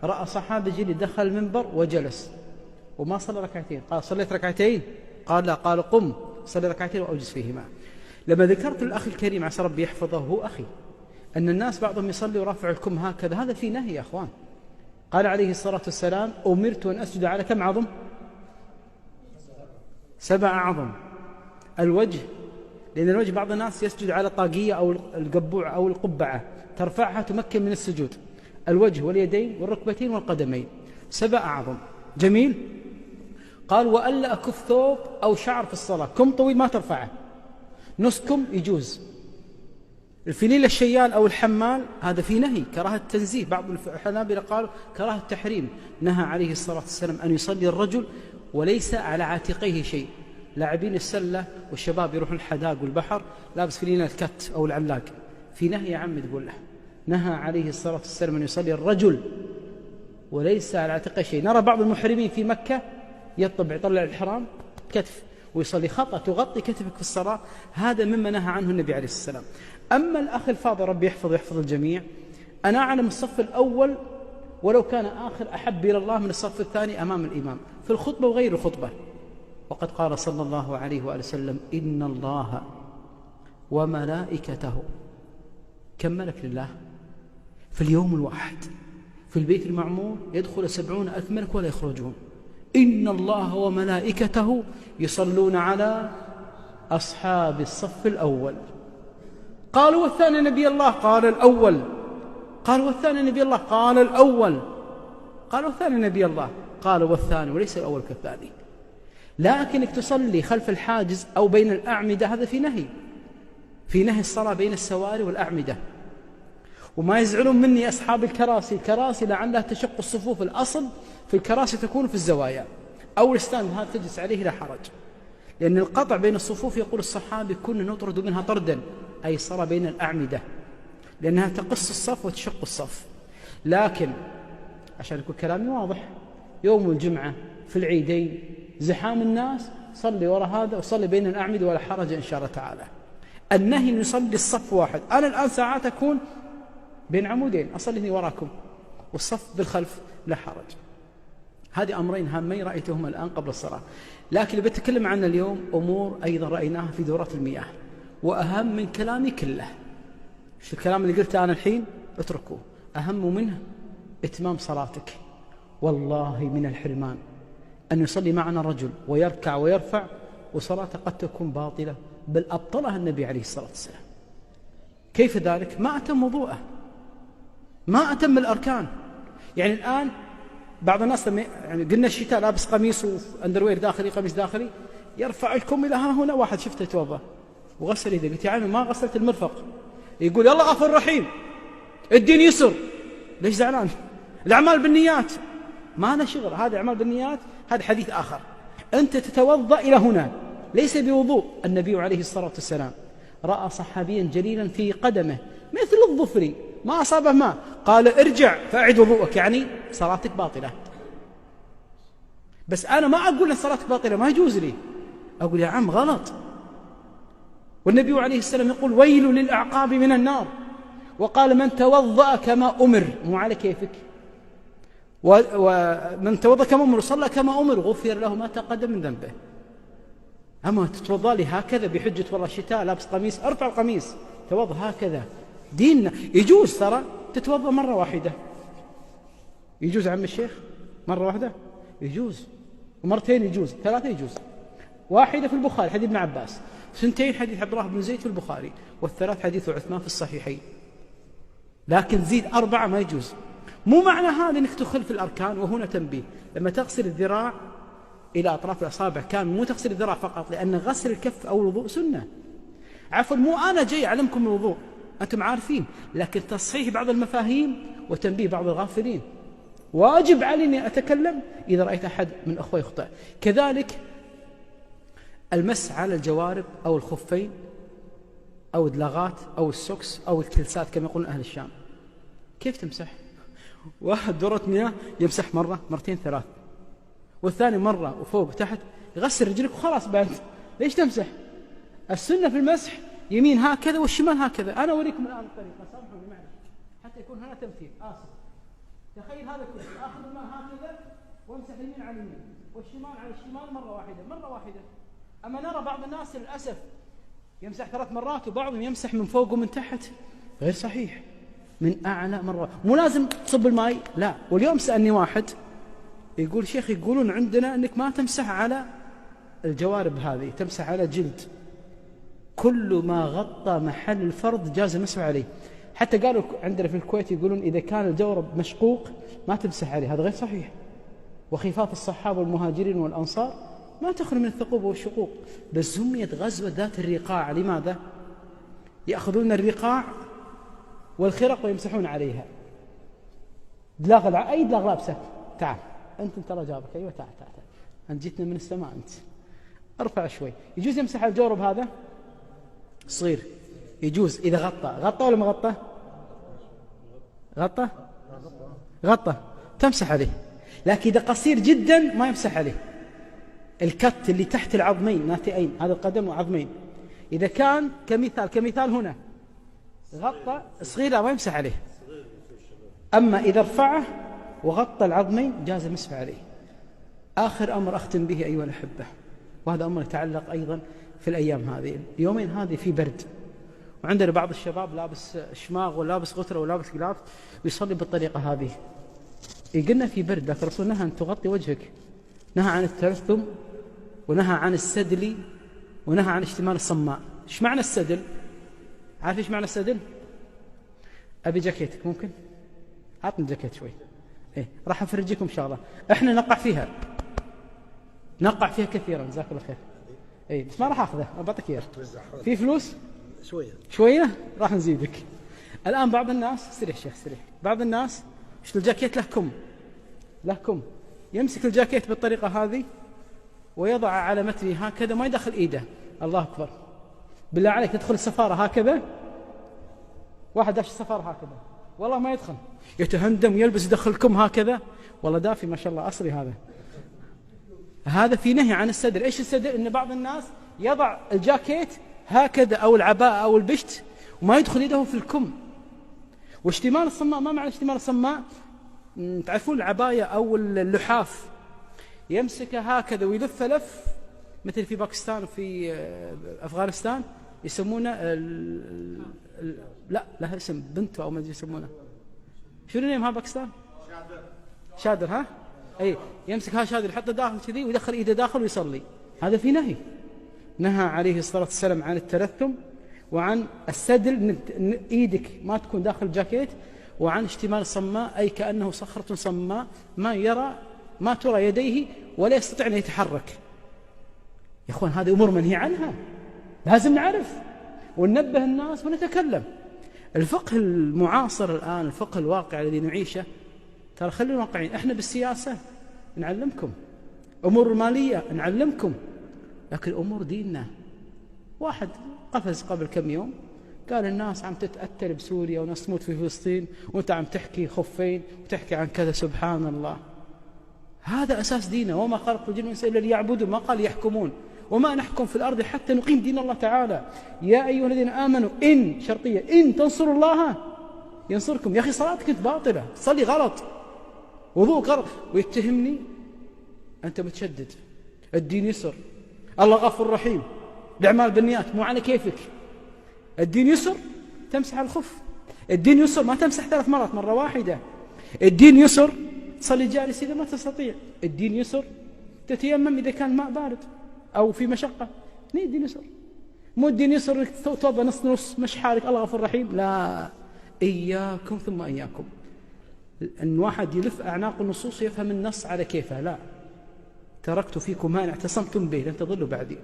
رأى صحابي جليل دخل المنبر وجلس وما صلى ركعتين. قال صليت ركعتين؟ قال لا. قال قم صلي ركعتين وأوجز فيهما. لما ذكرت الأخ الكريم عسى ربي يحفظه هو أخي أن الناس بعضهم يصلي ورافع الكم هكذا، هذا في نهي يا أخوان. قال عليه الصلاة والسلام أمرت أن أسجد على كم عظم؟ 7 أعظم. الوجه، لأن الوجه بعض الناس يسجد على طاقية أو القبوع أو القبعة ترفعها تمكن من السجود. الوجه واليدين والركبتين والقدمين 7 أعظم. جميل. قال وألا أكف ثوب أو شعر في الصلاة، كم طويل ما ترفعه، نص كم يجوز. الفليل الشيال أو الحمال هذا في نهي، كراهة تنزيه. بعض الحنابلة قالوا كراهة التحريم. نهى عليه الصلاة والسلام أن يصلي الرجل وليس على عاتقيه شيء. لاعبين السلة والشباب يروحون الحداق والبحر لابس فلين الكت أو العلاق، في نهي يا عم تقول له. نهى عليه الصلاة والسلام أن يصلي الرجل وليس على عاتقه شيء. نرى بعض المحرمين في مكة يطلع الحرام كتف ويصلي، خطأ تغطي كتفك في الصلاة، هذا مما نهى عنه النبي عليه السلام. أما الأخ الفاضل ربي يحفظ الجميع، أنا أعلم الصف الأول ولو كان آخر أحب إلى الله من الصف الثاني أمام الإمام في الخطبة وغير الخطبة. وقد قال صلى الله عليه وآله وسلم إن الله وملائكته، كم ملك لله في اليوم الواحد في البيت المعمور يدخل 70,000 ملك ولا يخرجون. إن الله وملائكته يصلون على أصحاب الصف الأول. قالوا والثاني نبي الله؟ قال الأول. قالوا والثاني نبي الله؟ قال الأول. قالوا والثاني نبي الله؟ قال والثاني، وليس الأول كالثاني. لكنك تصلي خلف الحاجز أو بين الأعمدة هذا في نهي، في نهي الصلاة بين السواري والأعمدة. وما يزعلون مني أصحاب الكراسي، الكراسي لعلها تشق الصفوف، الأصل في الكراسي تكون في الزوايا أو الستاند هذا تجلس عليه لا حرج، لأن القطع بين الصفوف يقول الصحابي كنا نطرد منها طردا، أي الصلاة بين الأعمدة، لأنها تقص الصف وتشق الصف. لكن عشان يكون كلامي واضح، يوم الجمعة في العيدين زحام الناس صلي وراء هذا وصلي بين الأعمدة ولا حرج إن شاء الله تعالى. النهي أن يصلي الصف واحد. أنا الآن ساعات أكون بين عمودين أصلي هنا وراكم والصف بالخلف لا حرج. هذه أمرين هامين رأيتهما الآن قبل الصلاة. لكن اللي بتكلم عنه اليوم أمور أيضا رأيناها في دورات المياه، وأهم من كلامي كله. شو الكلام اللي قلته أنا الحين؟ اتركوه. أهم منه إتمام صلاتك. والله من الحرمان أن يصلي معنا رجل ويركع ويرفع وصلاته قد تكون باطلة، بل أبطلها النبي عليه الصلاة والسلام. كيف ذلك؟ ما أتم وضوءه، ما أتم الأركان. يعني الآن بعض الناس لما يعني قلنا الشتاء لابس قميص واندروير داخلي قميص داخلي يرفع الكم إلى ها هنا. واحد شفته يتوضا وغسل يده، قلت يا عمي ما غسلت المرفق. يقول يلا غفور رحيم، الدين يسر. ليش زعلان؟ الأعمال بالنيات. ما له شغل، هذا أعمال بالنيات، هذا حديث آخر. أنت تتوضأ إلى هنا ليس بوضوء. النبي عليه الصلاة والسلام رأى صحابيا جليلا في قدمه مثل الظفر ما أصابه ماء، قال ارجع فأعد وضوءك، يعني صلاتك باطلة. بس أنا ما أقول أن صلاتك باطلة، ما يجوز لي أقول يا عم غلط. والنبي عليه السلام يقول ويل للأعقاب من النار، وقال من توضأ كما أمر، مو على كيفك، ومن توضأ كما أمر وصلى كما أمر غفر له ما تقدم من ذنبه. أما تتوضأ لي هكذا بحجة والله الشتاء لابس قميص، ارفع القميص توضأ هكذا. ديننا يجوز ترى تتوضأ مرة واحدة، يجوز عم الشيخ مرة واحدة يجوز، ومرتين يجوز، 3 يجوز، واحدة في البخاري حديث ابن عباس، 2 حديث عبد الله بن زيد في البخاري، وال3 حديث عثمان في الصحيحين. لكن زيد 4 ما يجوز. مو معنى هذا انك تدخل في الأركان. وهنا تنبيه، لما تغسل الذراع إلى أطراف الأصابع كان مو تغسل الذراع فقط، لأن غسل الكف أو الوضوء سنة. عفوا مو أنا جاي أعلمكم الوضوء، أنتم عارفين، لكن تصحيح بعض المفاهيم وتنبيه بعض الغافلين. واجب عليني أتكلم إذا رأيت أحد من أخوي يخطئ. كذلك المس على الجوارب أو الخفين أو الدلاغات أو السوكس أو الكلسات كما يقولون أهل الشام. كيف تمسح؟ واحد دورة مياه يمسح مرة مرتين 3، والثاني مرة وفوق وتحت، يغسل رجلك وخلاص بعد. ليش تمسح؟ السنة في المسح يمين هكذا والشمال هكذا. أنا أوريكم الآن الطريقة، سامحوني معلش حتى يكون هنا تمثيل. آسف. تخيل هذا كله، آخذ الماء هكذا وامسح اليمين على اليمين والشمال على الشمال مرة واحدة. أما نرى بعض الناس للأسف يمسح 3 مرات، وبعضهم يمسح من فوق ومن تحت. غير صحيح، من أعلى مرة. مو لازم تصب الماء، لا. واليوم سألني واحد يقول شيخ يقولون عندنا أنك ما تمسح على الجوارب هذه، تمسح على جلد. كل ما غطى محل الفرض جاز المسح عليه. حتى قالوا عندنا في الكويت يقولون إذا كان الجورب مشقوق ما تمسح عليه. هذا غير صحيح. وخفاف الصحابة والمهاجرين والأنصار ما تخلو من الثقوب والشقوق، بس سميت غزوة ذات الرقاع. لماذا؟ يأخذون الرقاع والخرق ويمسحون عليها. أي دلاغ لابسك، تعال أنت ترى جابك، أيوة تعال أنت جيتنا من السماء، أنت ارفع شوي. يجوز يمسح الجورب هذا صغير، يجوز إذا غطى ولا ما غطى تمسح عليه. لكن إذا قصير جدا ما يمسح عليه. الكت اللي تحت العظمين ناتئين، هذا القدم وعظمين، إذا كان كمثال هنا غطى صغير ما يمسح عليه. أما إذا رفعه وغطى العظمين جاز المسح عليه. آخر أمر أختم به أيها الأحبة، وهذا أمر يتعلق أيضا في الأيام هذه، اليومين هذه في برد، وعندنا بعض الشباب لابس شماغ ولابس غترة ولابس قلاف ويصلي بالطريقة هذه. يقولنا في برد، لكن الرسول نهى أن تغطي وجهك، نهى عن التلثم، ونهى عن السدل، ونهى عن اشتمال الصماء. ايش معنى السدل؟ عارف ايش معنى السدل؟ أبي جاكيتك ممكن؟ عطني الجاكيت شوي. راح أفرجيكم شغلة احنا نقع فيها كثيرا، جزاك الله خير. بس ما راح أخذه، بعطيك إياه. في فلوس شوية راح نزيدك. الآن بعض الناس، استريح شيخ استريح، بعض الناس الجاكيت له كم، يمسك الجاكيت بالطريقة هذه ويضع على متنه هكذا، ما يدخل إيده. الله أكبر، بالله عليك تدخل السفارة هكذا، واحد داش السفارة هكذا والله ما يدخل، يتهندم يلبس يدخلكم هكذا، والله دافي ما شاء الله أصلي. هذا في نهي عن السدل. إيش السدل؟ إن بعض الناس يضع الجاكيت هكذا أو العباءة أو البشت وما يدخل يده في الكم. واشتمال الصماء، ما معنى اشتمال الصماء؟ تعرفون العباية أو اللحاف يمسكها هكذا ويلف لف، مثل في باكستان وفي أفغانستان يسمونه لا لها اسم، بنته أو ما يسمونه، شو نيمها باكستان؟ شادر. ها يمسكها شادر يحطه داخل كذي ويدخل إيده داخل ويصلي. هذا في نهى عليه الصلاة والسلام عن التلثم، وعن السدل إن إيدك ما تكون داخل الجاكيت، وعن اشتمال الصماء أي كأنه صخرة صماء ما ترى يديه ولا يستطيع أن يتحرك. يا أخوان هذه أمور منهي عنها، لازم نعرف وننبه الناس ونتكلم. الفقه المعاصر الآن، الفقه الواقع الذي نعيشه، ترى خلينا واقعين. احنا بالسياسة نعلمكم، أمور المالية نعلمكم، لكن أمور ديننا. واحد قفز قبل كم يوم قال الناس عم تتأثر بسوريا وناس تموت في فلسطين، وانت عم تحكي خفين وتحكي عن كذا. سبحان الله، هذا أساس ديننا. وما خلقت الجن والإنس إلا ليعبدون، ما قال يحكمون. وما نحكم في الأرض حتى نقيم دين الله تعالى. يا أيها الذين آمنوا إن شرطية، إن تنصروا الله ينصركم. يا أخي صلاتك أنت باطلة، صلي غلط، وضوء غلط، ويتهمني أنت متشدد. الدين يسر، الله غفور رحيم، الأعمال بالنيات، مو على كيفك. الدين يسر، تمسح الخف. الدين يسر، ما تمسح 3 مرات، مرة واحدة. الدين يسر، تصلي جالس إذا ما تستطيع. الدين يسر، تتيمم إذا كان ماء بارد أو في مشقة. الدين يسر، مو الدين يسر توضأ نص مش حالك الله غفور رحيم. لا، إياكم ثم إياكم أن واحد يلف أعناق النصوص يفهم النص على كيفه. لا، تركت فيكم ما اعتصمتم به لن تضلوا بعدي.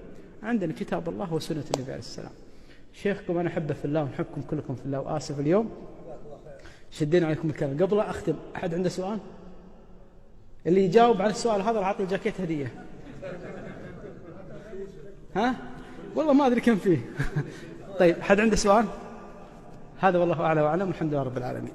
عندنا كتاب الله وسنة النبي عليه السلام. شيخكم أنا أحبه في الله ونحبكم كلكم في الله، وآسف اليوم شدينا عليكم الكلام. قبل لا أختم، أحد عنده سؤال؟ اللي يجاوب على السؤال هذا راح أعطي الجاكيت هدية. ها؟ والله ما أدري كم فيه. طيب، حد عنده سؤال؟ هذا والله أعلى وأعلم، والحمد لله رب العالمين.